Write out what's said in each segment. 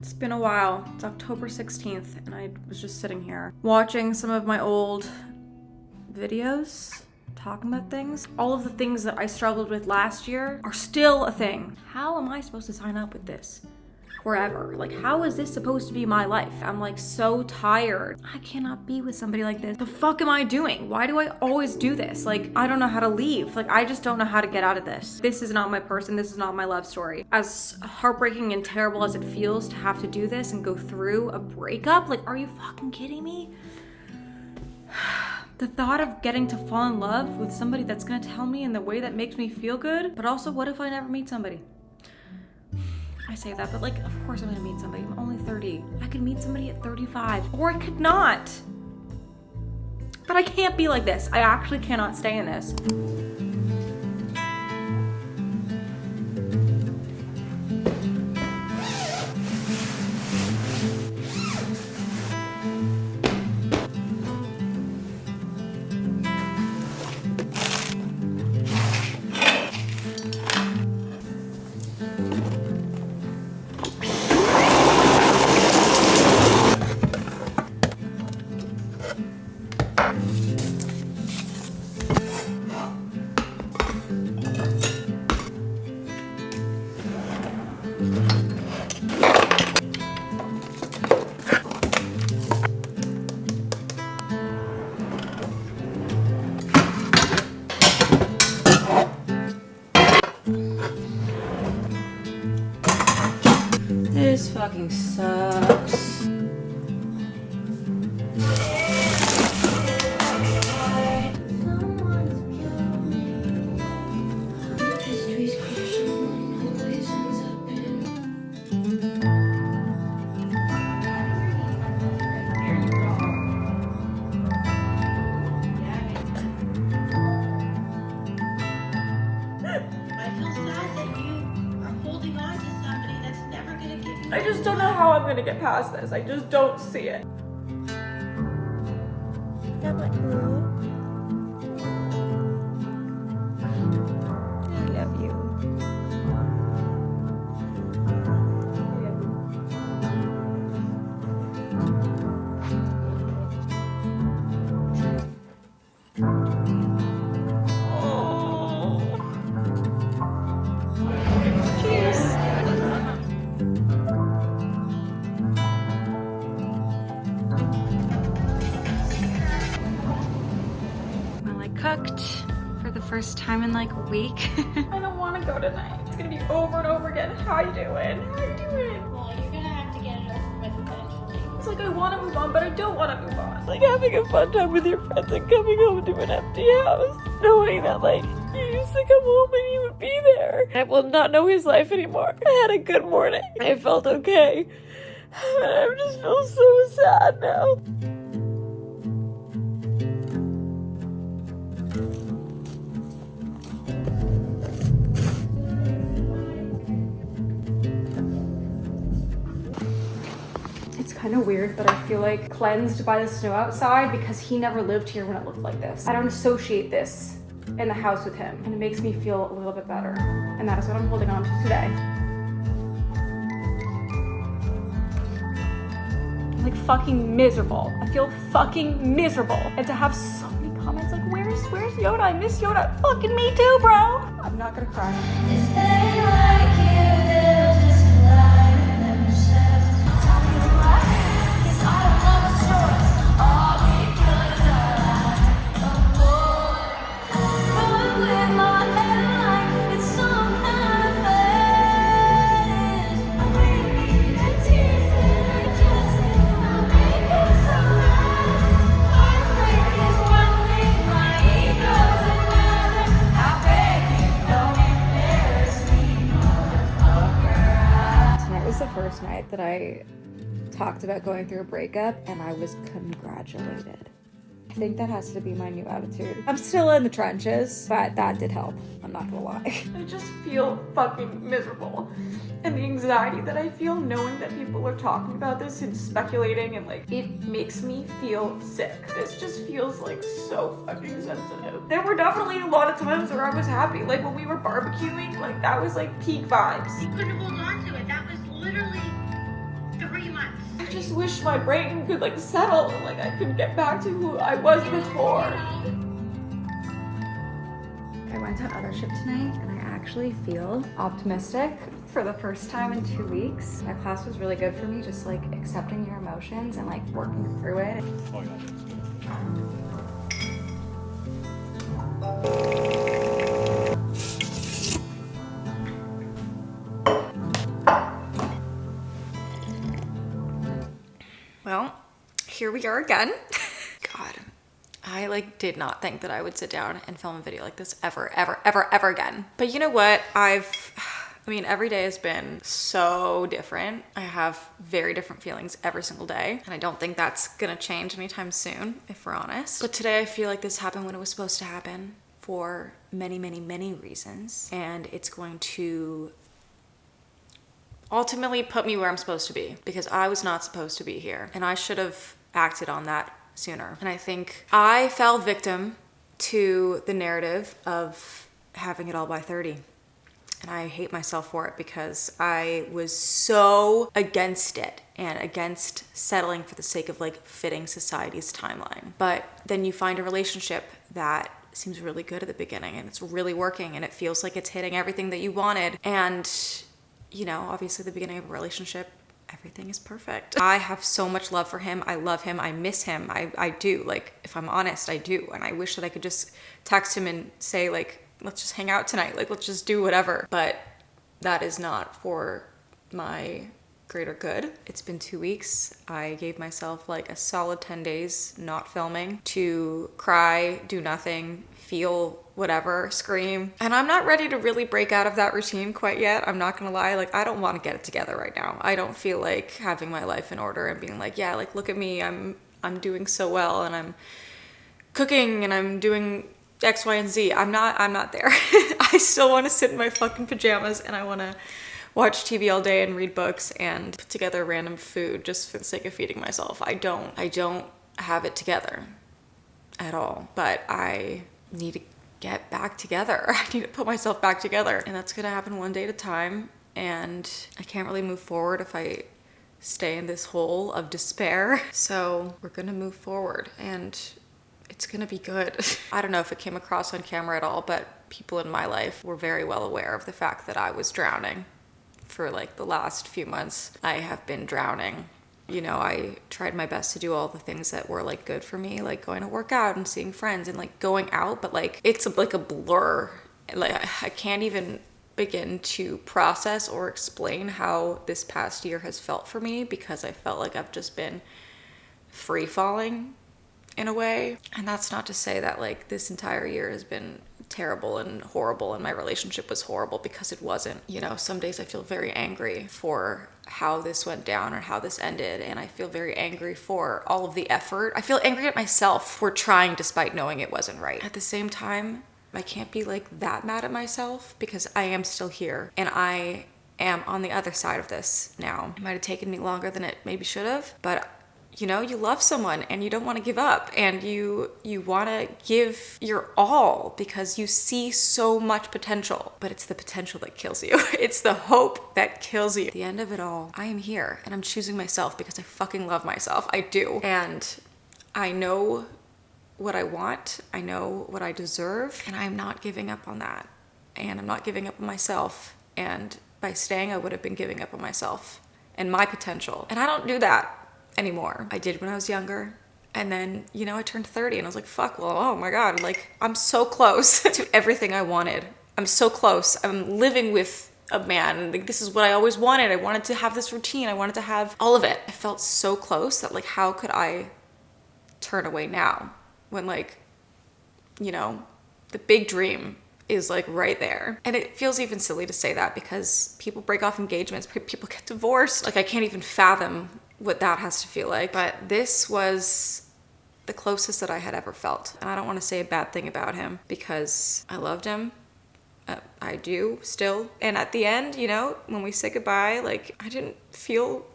It's been a while. It's October 16th and I was just sitting here watching some of my old videos talking about things. All of the things that I struggled with last year are still a thing. How am I supposed to sign up with this forever? Like, how is this supposed to be my life? I'm like so tired. I cannot be with somebody like this. The fuck am I doing? Why do I always do this? Like, I don't know how to leave. Like, I just don't know how to get out of this. This is not my person. This is not my love story. As heartbreaking and terrible as it feels to have to do this and go through a breakup, like, are you fucking kidding me? The thought of getting to fall in love with somebody that's gonna tell me in the way that makes me feel good, but also what if I never meet somebody? I say that, but like, of course I'm gonna meet somebody. I'm only 30. I could meet somebody at 35, or I could not. But I can't be like this. I actually cannot stay in this. This fucking sucks. I just don't know how I'm gonna get past this. I just don't see it. I'm like, I love you. Cooked for the first time in like a week. I don't want to go tonight. It's gonna be over and over again. How you doing? How you doing? Well, you're gonna have to get it over with eventually. It's like I want to move on, but I don't want to move on. Like having a fun time with your friends and coming home to an empty house, knowing that like you used to come home and he would be there. I will not know his life anymore. I had a good morning. I felt okay. And I just feel so sad now. It's kind of weird, but I feel like cleansed by the snow outside because he never lived here when it looked like this. I don't associate this in the house with him, and it makes me feel a little bit better. And that is what I'm holding on to today. I'm like fucking miserable. I feel fucking miserable. And to have so many comments like, where's Yoda? I miss Yoda. Fucking me too, bro. I'm not gonna cry. Is they like you, they'll just fly themselves. Tell me why, 'cause I don't know the choice. All because I like a boy. But with my head like it's some kind of fetish. I bring the tears that I just I make it so loud. Heartbreak is one thing, my ego's another. I beg you, don't embarrass me, motherfucker. Tonight was the first night that I talked about going through a breakup and I was congratulated. I think that has to be my new attitude. I'm still in the trenches, but that did help. I'm not gonna lie. I just feel fucking miserable. And the anxiety that I feel knowing that people are talking about this and speculating and like, it makes me feel sick. This just feels like so fucking sensitive. There were definitely a lot of times where I was happy. Like when we were barbecuing, like that was like peak vibes. You couldn't hold on to it. That was literally just wish my brain could like settle, like I could get back to who I was before. I went to other ship tonight and I actually feel optimistic for the first time in 2 weeks. That class was really good for me, just like accepting your emotions and like working through it. Oh, yeah, that's good. Well, here we are again. God, I like did not think that I would sit down and film a video like this ever again. But you know what? I mean, every day has been so different. I have very different feelings every single day. And I don't think that's gonna change anytime soon, if we're honest. But today I feel like this happened when it was supposed to happen for many reasons. And it's going to ultimately put me where I'm supposed to be, because I was not supposed to be here. And I should have acted on that sooner. And I think I fell victim to the narrative of having it all by 30. And I hate myself for it because I was so against it and against settling for the sake of like fitting society's timeline. But then you find a relationship that seems really good at the beginning and it's really working and it feels like it's hitting everything that you wanted. And, you know, obviously the beginning of a relationship, everything is perfect. I have so much love for him. I love him. I miss him. I do. Like, if I'm honest, I do. And I wish that I could just text him and say like, let's just hang out tonight. Like, let's just do whatever. But that is not for my greater good. It's been 2 weeks. I gave myself like a solid 10 days not filming to cry, do nothing, feel whatever, scream. And I'm not ready to really break out of that routine quite yet. I'm not gonna lie. Like, I don't want to get it together right now. I don't feel like having my life in order and being like, yeah, like, look at me. I'm doing so well and I'm cooking and I'm doing X, Y, and Z. I'm not there. I still want to sit in my fucking pajamas and I want to watch TV all day and read books and put together random food just for the sake of feeding myself. I don't have it together at all, but I need to get back together. I need to put myself back together, and that's gonna happen one day at a time. And I can't really move forward if I stay in this hole of despair. So we're gonna move forward and it's gonna be good. I don't know if it came across on camera at all, but people in my life were very well aware of the fact that I was drowning. For like the last few months, I have been drowning. You know, I tried my best to do all the things that were like good for me, like going to work out and seeing friends and like going out, but like it's like a blur. Like I can't even begin to process or explain how this past year has felt for me, because I felt like I've just been free falling in a way. And that's not to say that like this entire year has been terrible and horrible and my relationship was horrible, because it wasn't. You know, some days I feel very angry for how this went down or how this ended, and I feel very angry for all of the effort. I feel angry at myself for trying despite knowing it wasn't right. At the same time, I can't be like that mad at myself, because I am still here and I am on the other side of this now. It might have taken me longer than it maybe should have, but you know, you love someone and you don't want to give up, and you want to give your all because you see so much potential, but it's the potential that kills you. It's the hope that kills you. At the end of it all, I am here and I'm choosing myself because I fucking love myself. I do. And I know what I want. I know what I deserve, and I'm not giving up on that. And I'm not giving up on myself. And by staying, I would have been giving up on myself and my potential. And I don't do that anymore. I did when I was younger. And then, you know, I turned 30 and I was like, fuck, well, oh my God, like I'm so close to everything I wanted. I'm so close. I'm living with a man and like, this is what I always wanted. I wanted to have this routine. I wanted to have all of it. I felt so close that like, how could I turn away now when like, you know, the big dream is like right there. And it feels even silly to say that because people break off engagements, people get divorced. Like I can't even fathom what that has to feel like. But this was the closest that I had ever felt. And I don't want to say a bad thing about him because I loved him. I do still. And at the end, you know, when we said goodbye, like I didn't feel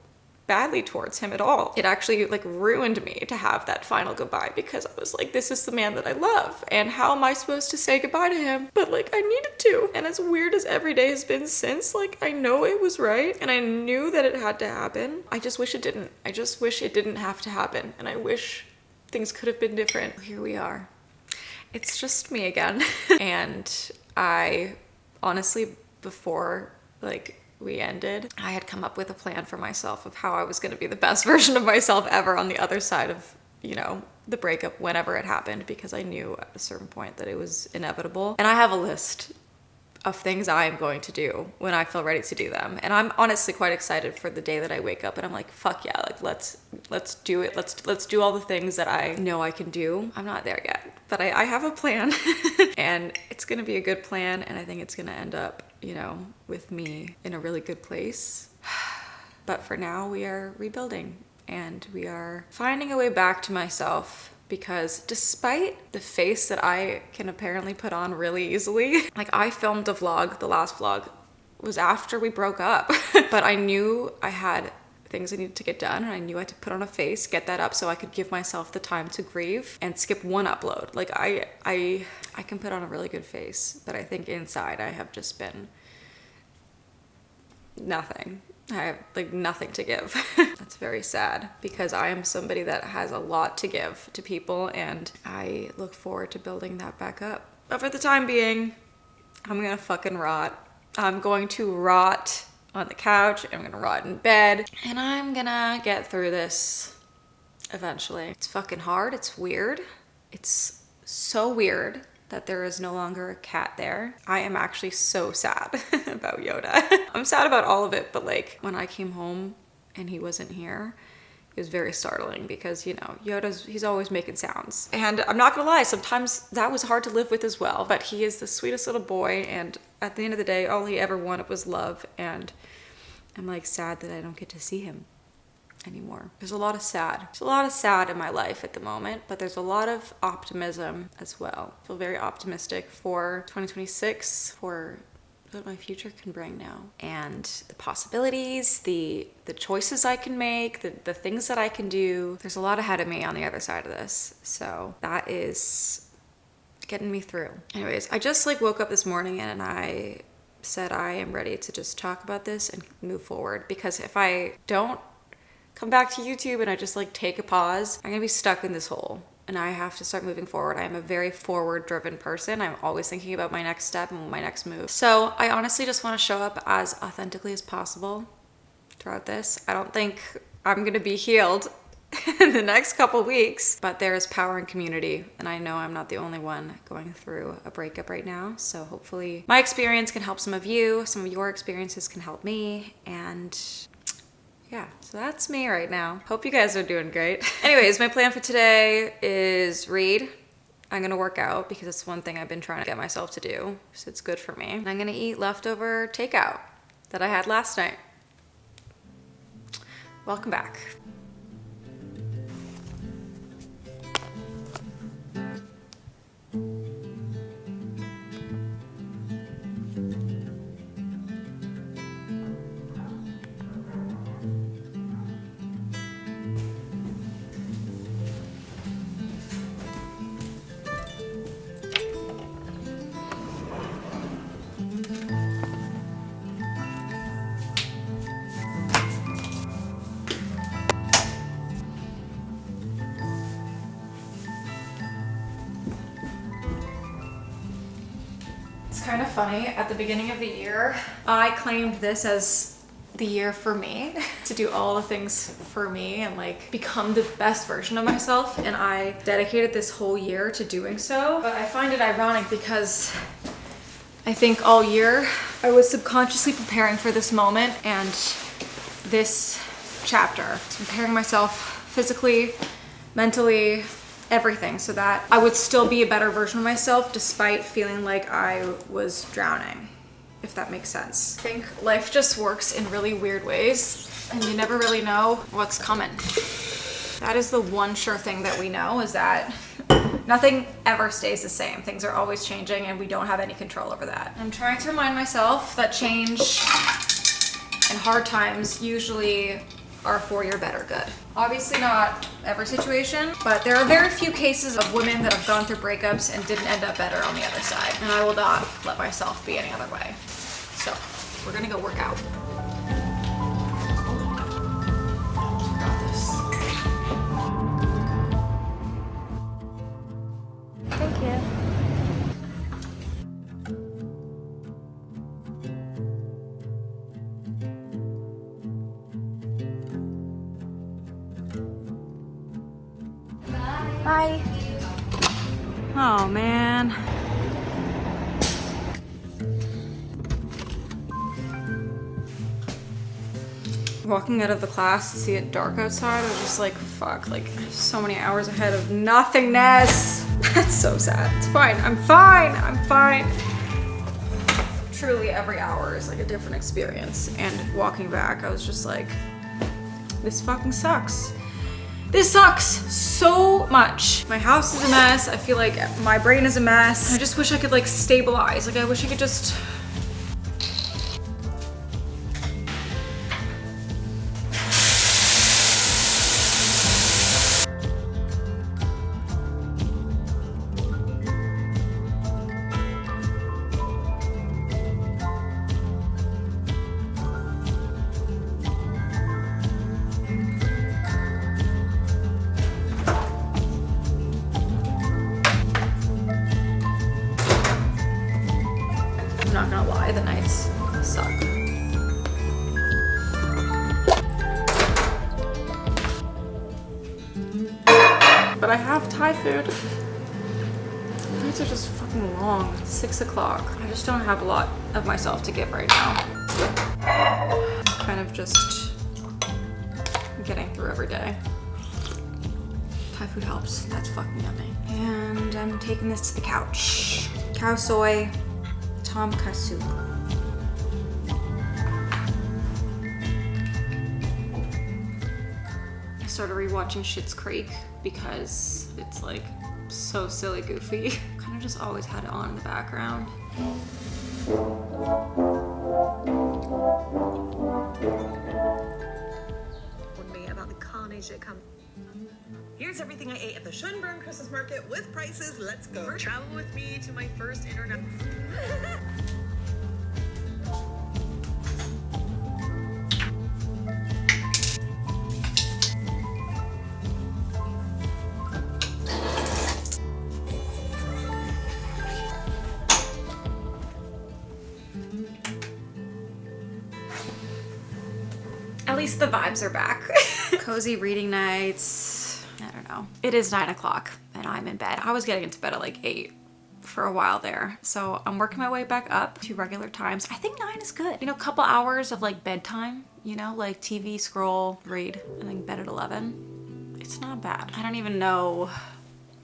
badly towards him at all. It actually like ruined me to have that final goodbye, because I was like, this is the man that I love, and how am I supposed to say goodbye to him? But like, I needed to. And as weird as every day has been since, like, I know it was right and I knew that it had to happen. I just wish it didn't. I just wish it didn't have to happen, and I wish things could have been different. Here we are. It's just me again. And I honestly, before like we ended, I had come up with a plan for myself of how I was going to be the best version of myself ever on the other side of, you know, the breakup whenever it happened, because I knew at a certain point that it was inevitable. And I have a list of things I am going to do when I feel ready to do them. And I'm honestly quite excited for the day that I wake up and I'm like, fuck yeah, like let's do it. Let's do all the things that I know I can do. I'm not there yet, but I have a plan and it's gonna be a good plan, and I think it's gonna end up, you know, with me in a really good place. But for now, we are rebuilding and we are finding a way back to myself, because despite the face that I can apparently put on really easily, like I filmed a vlog, the last vlog was after we broke up, but I knew I had things I needed to get done, and I knew I had to put on a face, get that up so I could give myself the time to grieve and skip one upload. Like I can put on a really good face, but I think inside I have just been nothing. I have like nothing to give. That's very sad, because I am somebody that has a lot to give to people, and I look forward to building that back up. But for the time being, I'm gonna fucking rot. I'm going to rot on the couch, I'm gonna rot in bed, and I'm gonna get through this eventually. It's fucking hard, it's weird. It's so weird that there is no longer a cat there. I am actually so sad about Yoda. I'm sad about all of it, but like when I came home and he wasn't here, it was very startling, because, you know, he's always making sounds. And I'm not gonna lie, sometimes that was hard to live with as well, but he is the sweetest little boy, and at the end of the day, all he ever wanted was love, and I'm like sad that I don't get to see him anymore. There's a lot of sad. There's a lot of sad in my life at the moment, but there's a lot of optimism as well. I feel very optimistic for 2026, for what my future can bring now, and the possibilities, the choices I can make, the things that I can do. There's a lot ahead of me on the other side of this, so that is getting me through. Anyways, I just like woke up this morning and I said I am ready to just talk about this and move forward, because if I don't come back to YouTube and I just like take a pause, I'm gonna be stuck in this hole, and I have to start moving forward. I am a very forward driven person. I'm always thinking about my next step and my next move. So I honestly just want to show up as authentically as possible throughout this. I don't think I'm gonna be healed in the next couple weeks, but there is power in community, and I know I'm not the only one going through a breakup right now. So hopefully my experience can help some of you, some of your experiences can help me, and yeah, so that's me right now. Hope you guys are doing great. Anyways, my plan for today is read. I'm gonna work out, because it's one thing I've been trying to get myself to do, so it's good for me. And I'm gonna eat leftover takeout that I had last night. Welcome back. Kind of funny, at the beginning of the year, I claimed this as the year for me, to do all the things for me and like become the best version of myself, and I dedicated this whole year to doing so. But I find it ironic, because I think all year I was subconsciously preparing for this moment and this chapter, so preparing myself physically, mentally, everything, so that I would still be a better version of myself despite feeling like I was drowning, if that makes sense. I think life just works in really weird ways, and you never really know what's coming. That is the one sure thing that we know, is that nothing ever stays the same. Things are always changing, and we don't have any control over that. I'm trying to remind myself that change and hard times usually are for your better good. Obviously not every situation, but there are very few cases of women that have gone through breakups and didn't end up better on the other side. And I will not let myself be any other way. So we're gonna go work out. Got this. Thank you. Bye. Oh man. Walking out of the class to see it dark outside, I was just like, fuck, like so many hours ahead of nothingness. That's so sad. It's fine. I'm fine. I'm fine. Truly every hour is like a different experience. And walking back, I was just like, this fucking sucks. This sucks so much. My house is a mess. I feel like my brain is a mess. I just wish I could like stabilize. Like I wish I could just... I'm not gonna lie, the nights suck. But I have Thai food. The nights are just fucking long. It's 6 o'clock. I just don't have a lot of myself to give right now. Kind of just getting through every day. Thai food helps. That's fucking yummy. And I'm taking this to the couch. Cow soy tom kha soup. I started rewatching Schitt's Creek because it's like so silly goofy. Kind of just always had it on in the background. Me about the carnage that comes. Here's everything I ate at the Schönbrunn Christmas market with prices. Let's go. Travel with me to my first internet. At least the vibes are back. Cozy reading nights. I don't know. It is 9 o'clock and I'm in bed. I was getting into bed at like 8 for a while there. So I'm working my way back up to regular times. I think 9 is good. You know, a couple hours of like bedtime, you know, like TV, scroll, read, and then bed at 11. It's not bad. I don't even know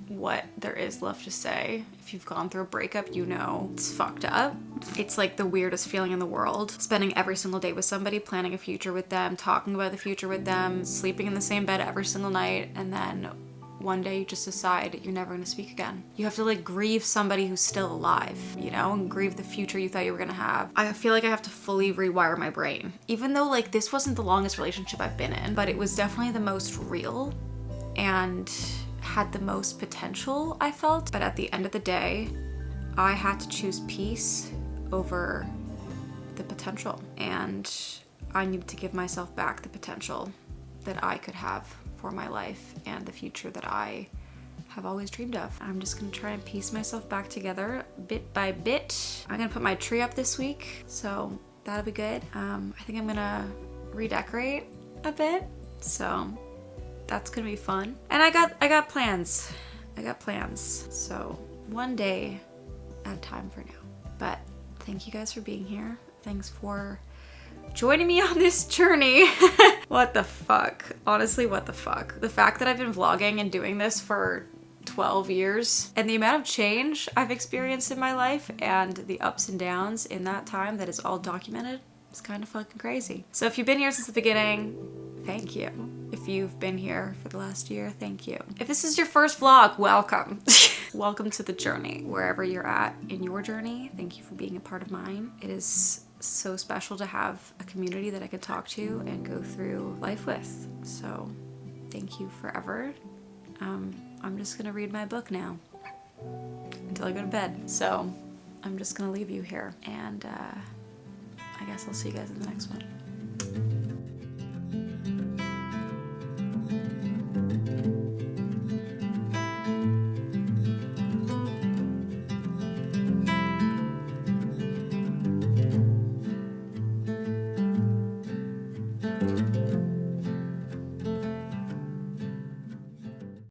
what there is left to say. If you've gone through a breakup, you know it's fucked up. It's like the weirdest feeling in the world. Spending every single day with somebody, planning a future with them, talking about the future with them, sleeping in the same bed every single night, and then one day you just decide you're never gonna speak again. You have to like grieve somebody who's still alive, you know, and grieve the future you thought you were gonna have. I feel like I have to fully rewire my brain. Even though like this wasn't the longest relationship I've been in, but it was definitely the most real and had the most potential, I felt. But at the end of the day, I had to choose peace over the potential. And I needed to give myself back the potential that I could have for my life and the future that I have always dreamed of. I'm just gonna try and piece myself back together bit by bit. I'm gonna put my tree up this week, so that'll be good. I think I'm gonna redecorate a bit, so that's gonna be fun. And I got plans. I got plans. So one day at a time for now. But thank you guys for being here. Thanks for joining me on this journey. What the fuck? Honestly, what the fuck? The fact that I've been vlogging and doing this for 12 years and the amount of change I've experienced in my life and the ups and downs in that time that is all documented is kind of fucking crazy. So if you've been here since the beginning, thank you. If you've been here for the last year, thank you. If this is your first vlog, welcome. Welcome to the journey. Wherever you're at in your journey, thank you for being a part of mine. It is so special to have a community that I could talk to and go through life with. So thank you forever. I'm just gonna read my book now until I go to bed. So I'm just gonna leave you here, and I guess I'll see you guys in the next one.